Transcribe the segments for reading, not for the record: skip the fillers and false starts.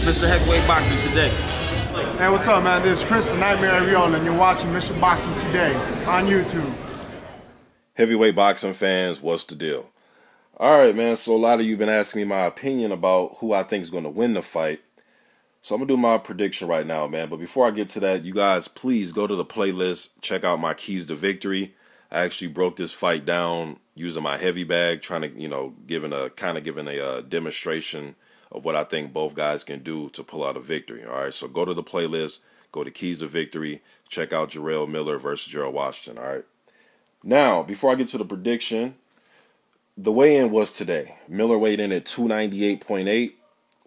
Mr. Heavyweight Boxing Today. Hey, what's up, man? This is Chris, the Nightmare Jarrell, and you're watching Mr. Boxing Today on YouTube. Heavyweight boxing fans, what's the deal? All right, man, so a lot of you have been asking me my opinion about who I think is going to win the fight. So I'm going to do my prediction right now, man. But before I get to that, you guys, please go to the playlist, check out my keys to victory. I actually broke this fight down using my heavy bag, trying to, giving a demonstration of what I think both guys can do to pull out a victory. All right, so go to the playlist, go to keys to victory, check out Jarrell Miller versus Gerald Washington. All right. Now, before I get to the prediction, the weigh-in was today. Miller weighed in at 298.8.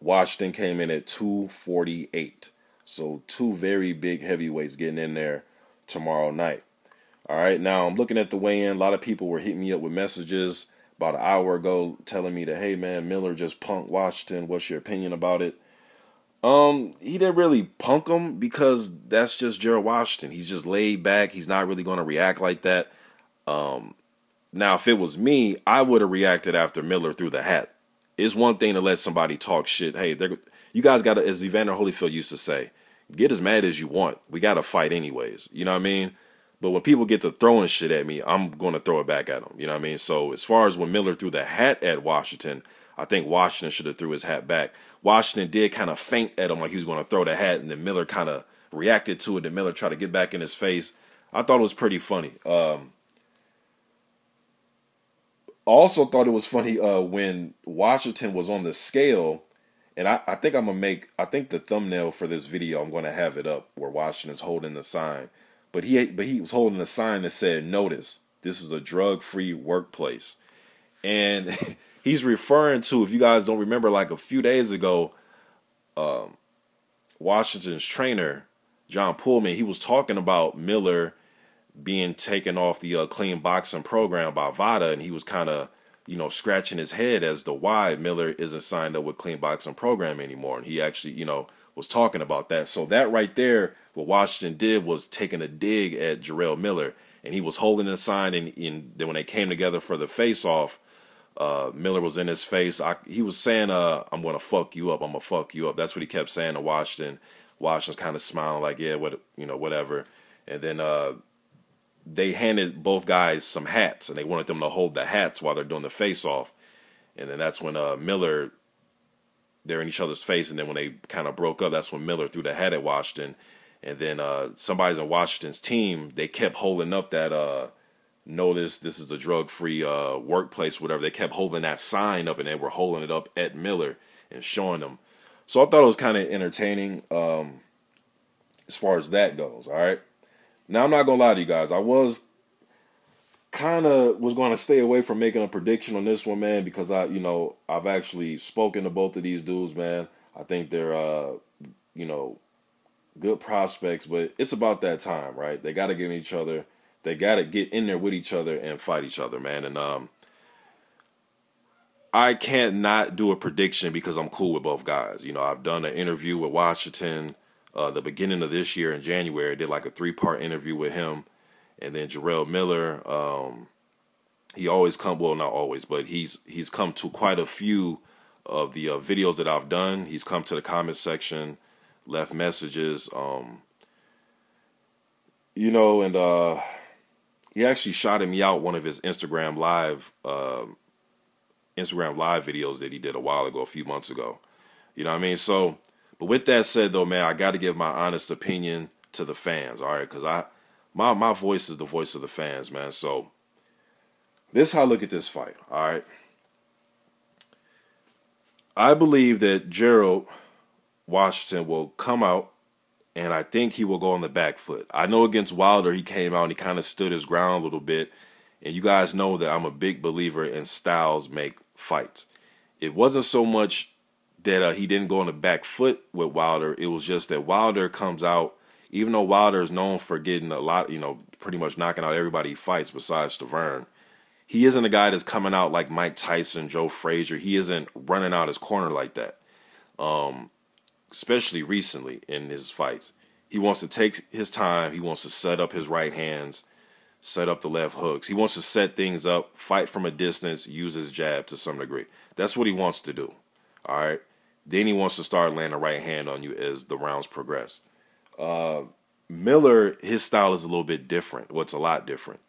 Washington came in at 248. So two very big heavyweights getting in there tomorrow night. All right, now I'm looking at the weigh-in. A lot of people were hitting me up with messages about an hour ago telling me that, hey, man, Miller just punked Washington. What's your opinion about it? He didn't really punk him because that's just Gerald Washington. He's just laid back. He's not really going to react like that. Now, if it was me, I would have reacted after Miller threw the hat. It's one thing to let somebody talk shit. Hey, you guys got to, as Evander Holyfield used to say, get as mad as you want. We got to fight anyways. You know what I mean? But when people get to throwing shit at me, I'm going to throw it back at them. You know what I mean? So as far as when Miller threw the hat at Washington, I think Washington should have threw his hat back. Washington did kind of feint at him like he was going to throw the hat, and then Miller kind of reacted to it, and Miller tried to get back in his face. I thought it was pretty funny. I also thought it was funny when Washington was on the scale, and I think the thumbnail for this video, I'm going to have it up where Washington's holding the sign. But he was holding a sign that said, "Notice, this is a drug-free workplace." And he's referring to, if you guys don't remember, like a few days ago, Washington's trainer, John Pullman, he was talking about Miller being taken off the clean boxing program by VADA, and he was kind of, scratching his head as to why Miller isn't signed up with clean boxing program anymore. And he actually, was talking about that. So that right there, what Washington did was taking a dig at Jarrell Miller, and he was holding the sign. And then when they came together for the face-off, Miller was in his face. He was saying, "I'm gonna fuck you up. I'm gonna fuck you up." That's what he kept saying to Washington. Washington's kind of smiling like, "Yeah, whatever." And then they handed both guys some hats, and they wanted them to hold the hats while they're doing the face-off. And then that's when Miller, they're in each other's face, and then when they kind of broke up, that's when Miller threw the hat at Washington. And then somebody's on Washington's team, they kept holding up that notice, this is a drug-free workplace, whatever. They kept holding that sign up, and they were holding it up at Miller and showing them. So I thought it was kind of entertaining as far as that goes, all right? Now, I'm not going to lie to you guys. I was going to stay away from making a prediction on this one, man, because I've actually spoken to both of these dudes, man. I think they're, good prospects, but it's about that time, right? They got to get each other. They got to get in there with each other and fight each other, man. And I can't not do a prediction because I'm cool with both guys. I've done an interview with Washington the beginning of this year in January. I did like a 3-part interview with him. And then Jarrell Miller, he always come, well, not always, but he's come to quite a few of the videos that I've done. He's come to the comment section, left messages, and he actually shouted me out one of his Instagram live videos that he did a few months ago. You know what I mean? So, but with that said, though, man, I got to give my honest opinion to the fans, all right? Because my voice is the voice of the fans, man. So this is how I look at this fight, all right? I believe that Gerald Washington will come out, and I think he will go on the back foot. I know against Wilder, he came out and he kind of stood his ground a little bit. And you guys know that I'm a big believer in styles make fights. It wasn't so much that he didn't go on the back foot with Wilder. It was just that Wilder comes out, even though Wilder is known for getting a lot, pretty much knocking out everybody he fights besides Stavern, he isn't a guy that's coming out like Mike Tyson, Joe Frazier. He isn't running out his corner like that, especially recently in his fights. He wants to take his time. He wants to set up his right hands, set up the left hooks. He wants to set things up, fight from a distance, use his jab to some degree. That's what he wants to do, all right? Then he wants to start landing a right hand on you as the rounds progress. Miller, his style is a little bit different. Well, it's a lot different.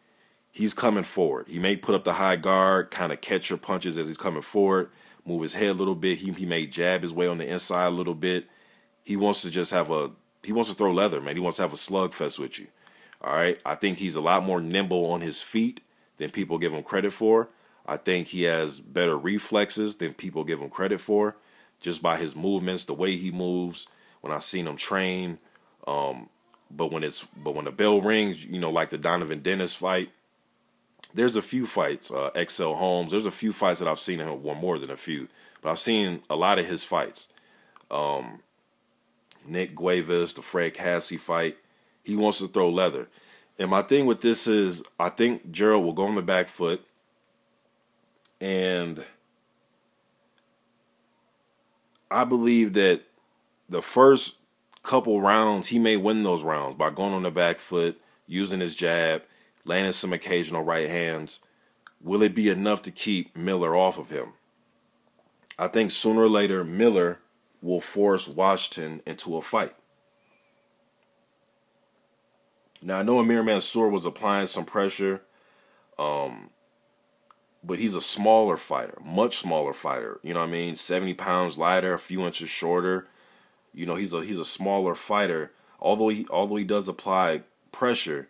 He's coming forward. He may put up the high guard, kind of catch your punches as he's coming forward, move his head a little bit. He may jab his way on the inside a little bit. He wants to just he wants to throw leather, man. He wants to have a slugfest with you. All right. I think he's a lot more nimble on his feet than people give him credit for. I think he has better reflexes than people give him credit for, just by his movements, the way he moves. When I seen him train, but when the bell rings, you know, like the Donovan Dennis fight, there's a few fights. XL Holmes, there's a few fights that I've seen him, well, more than a few, but I've seen a lot of his fights. Nick Guevas, the Fred Cassie fight, he wants to throw leather. And my thing with this is, I think Gerald will go on the back foot, and I believe that the first couple rounds, he may win those rounds by going on the back foot, using his jab, landing some occasional right hands. Will it be enough to keep Miller off of him? I think sooner or later, Miller will force Washington into a fight. Now, I know Amir Mansour was applying some pressure, but he's a smaller fighter, much smaller fighter. You know what I mean? 70 pounds lighter, a few inches shorter. You know, he's a smaller fighter. Although he does apply pressure,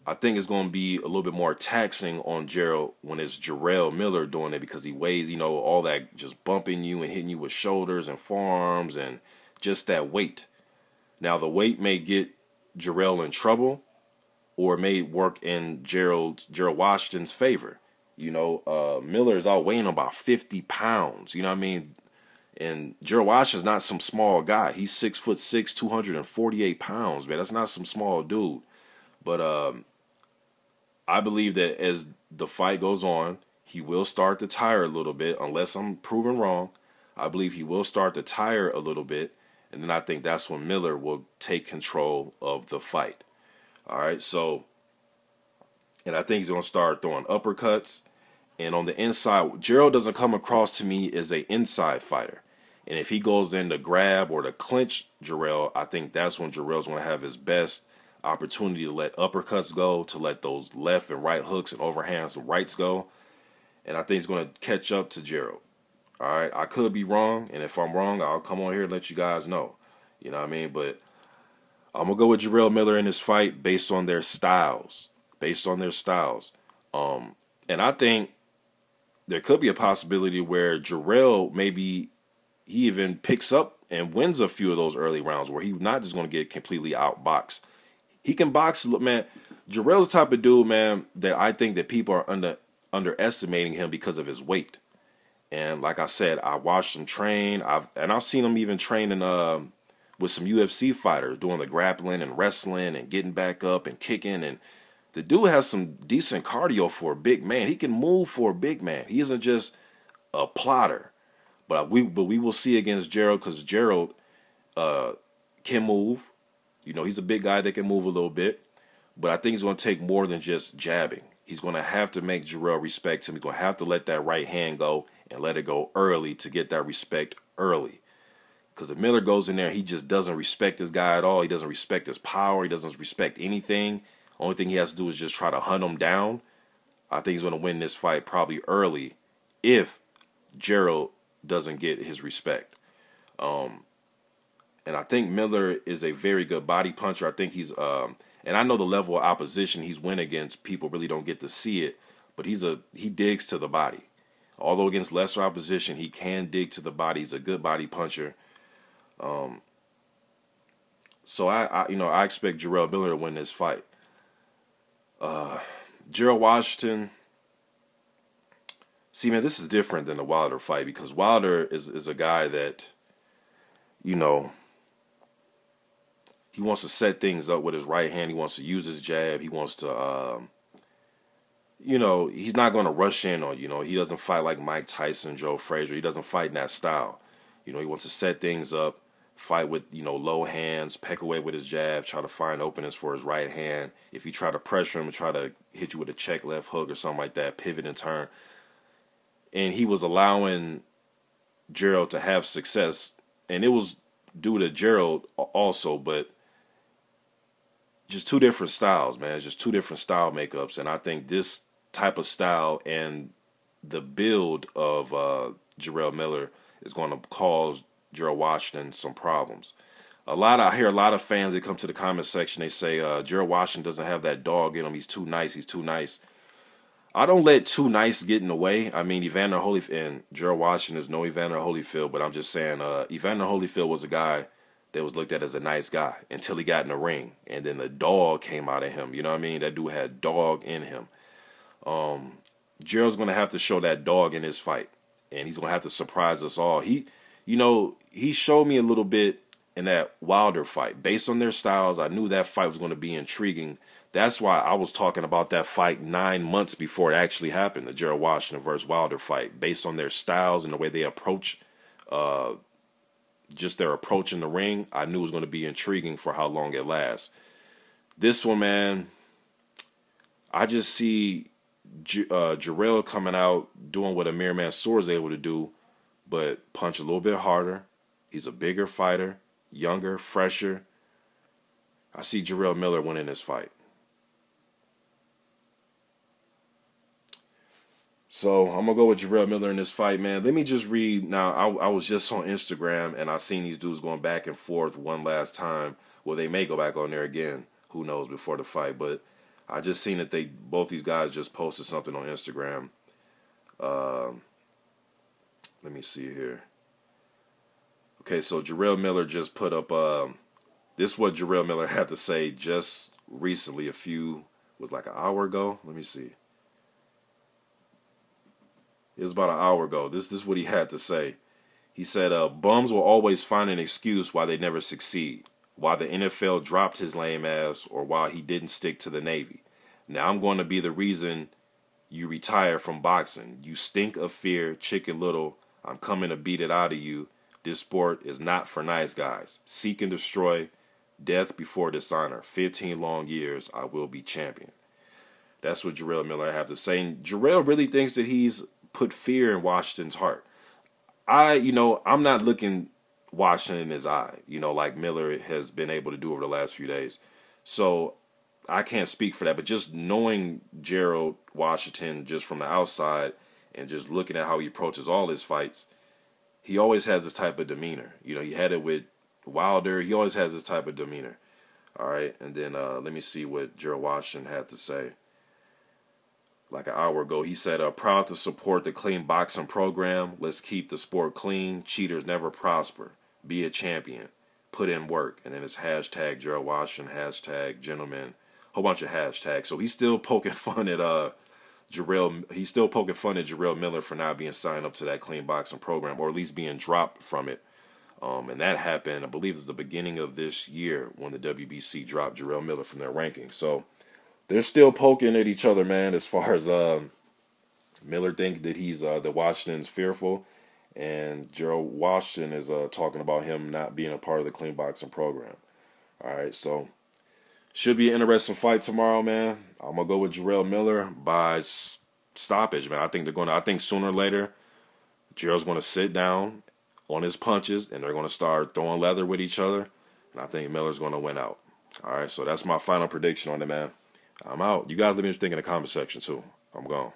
I think it's going to be a little bit more taxing on Gerald when it's Jarrell Miller doing it, because he weighs, you know, all that, just bumping you and hitting you with shoulders and forearms and just that weight. Now, the weight may get Jarrell in trouble, or it may work in Gerald Washington's favor. You know, Miller is outweighing about 50 pounds. You know what I mean? And Gerald Washington's not some small guy. He's 6'6", 248 pounds, man. That's not some small dude. But I believe that as the fight goes on, he will start to tire a little bit, unless I'm proven wrong. I believe he will start to tire a little bit, and then I think that's when Miller will take control of the fight. All right, so, and I think he's going to start throwing uppercuts. And on the inside, Gerald doesn't come across to me as an inside fighter. And if he goes in to grab or to clinch Jarrell, I think that's when Jarrell's going to have his best opportunity to let uppercuts go, to let those left and right hooks and overhands and rights go. And I think he's going to catch up to Gerald. All right, I could be wrong, and if I'm wrong, I'll come on here and let you guys know. You know what I mean? But I'm going to go with Jarrell Miller in this fight based on their styles. And I think there could be a possibility where Jarrell, maybe he even picks up and wins a few of those early rounds, where he's not just going to get completely outboxed. He can box, man. Jarrell's the type of dude, man, that I think that people are underestimating him because of his weight. And like I said, I watched him train. I've seen him even training with some UFC fighters, doing the grappling and wrestling and getting back up and kicking. And the dude has some decent cardio for a big man. He can move for a big man. He isn't just a plotter. But we will see against Gerald, because Gerald can move. You know, he's a big guy that can move a little bit. But I think he's going to take more than just jabbing. He's going to have to make Jarrell respect him. He's going to have to let that right hand go and let it go early to get that respect early. Because if Miller goes in there, he just doesn't respect this guy at all. He doesn't respect his power. He doesn't respect anything. Only thing he has to do is just try to hunt him down. I think he's going to win this fight probably early if Gerald doesn't get his respect. And I think Miller is a very good body puncher. I think he's, and I know the level of opposition he's went against, people really don't get to see it, but he digs to the body. Although against lesser opposition, he can dig to the body. He's a good body puncher. So I expect Jarrell Miller to win this fight. Gerald Washington. See, man, this is different than the Wilder fight, because Wilder is a guy that, you know, he wants to set things up with his right hand. He wants to use his jab. He wants to, you know, he's not going to rush in on, you know, he doesn't fight like Mike Tyson, Joe Frazier. He doesn't fight in that style. You know, he wants to set things up, fight with, you know, low hands, peck away with his jab, try to find openings for his right hand. If you try to pressure him and try to hit you with a check left hook or something like that, pivot and turn. And he was allowing Gerald to have success, and it was due to Gerald also, but just two different styles, man. It's just two different style makeups, and I think this type of style and the build of Jarrell Miller is going to cause Gerald Washington some problems. I hear a lot of fans that come to the comment section. They say Gerald Washington doesn't have that dog in him. He's too nice. He's too nice. I don't let too nice get in the way. I mean, Evander Holyfield and Gerald Washington is no Evander Holyfield, but I'm just saying Evander Holyfield was a guy that was looked at as a nice guy until he got in the ring, and then the dog came out of him. You know what I mean? That dude had dog in him. Gerald's going to have to show that dog in his fight, and he's going to have to surprise us all. He showed me a little bit in that Wilder fight. Based on their styles, I knew that fight was going to be intriguing. That's why I was talking about that fight 9 months before it actually happened, the Gerald Washington versus Wilder fight. Based on their styles and the way they approach, just their approach in the ring, I knew it was going to be intriguing for how long it lasts. This one, man, I just see Jarrell coming out doing what Amir Mansour is able to do, but punch a little bit harder. He's a bigger fighter, younger, fresher. I see Jarrell Miller winning this fight. So I'm going to go with Jarrell Miller in this fight, man. Let me just read. Now, I was just on Instagram, and I seen these dudes going back and forth one last time. Well, they may go back on there again. Who knows, before the fight. But I just seen that both these guys just posted something on Instagram. Let me see here. Okay, so Jarrell Miller just put up, this is what Jarrell Miller had to say just recently, was like an hour ago. Let me see. It was about an hour ago. This is what he had to say. He said, bums will always find an excuse why they never succeed, why the NFL dropped his lame ass, or why he didn't stick to the Navy. Now I'm going to be the reason you retire from boxing. You stink of fear, Chicken Little. I'm coming to beat it out of you. This sport is not for nice guys. Seek and destroy. Death before dishonor. 15 long years, I will be champion. That's what Jarrell Miller have to say. And Jarrell really thinks that he's put fear in Washington's heart. I'm not looking Washington in his eye, like Miller has been able to do over the last few days. So I can't speak for that, but just knowing Gerald Washington just from the outside and just looking at how he approaches all his fights, he always has this type of demeanor. He had it with Wilder. He always has this type of demeanor. All right, and then let me see what Gerald Washington had to say. Like an hour ago, he said, proud to support the clean boxing program. Let's keep the sport clean. Cheaters never prosper. Be a champion. Put in work. And then it's hashtag Gerald Washington, hashtag gentleman, whole bunch of hashtags. So he's still poking fun at Jarrell. He's still poking fun at Jarrell Miller for not being signed up to that clean boxing program, or at least being dropped from it. And that happened, I believe, it was the beginning of this year when the WBC dropped Jarrell Miller from their ranking. So they're still poking at each other, man, as far as Miller thinks that that Washington's fearful, and Gerald Washington is talking about him not being a part of the clean boxing program. All right, so should be an interesting fight tomorrow, man. I'm going to go with Jarrell Miller by stoppage, man. I think sooner or later, Gerald's going to sit down on his punches, and they're going to start throwing leather with each other, and I think Miller's going to win out. All right, so that's my final prediction on it, man. I'm out. You guys let me know what you think in the comment section, too. I'm gone.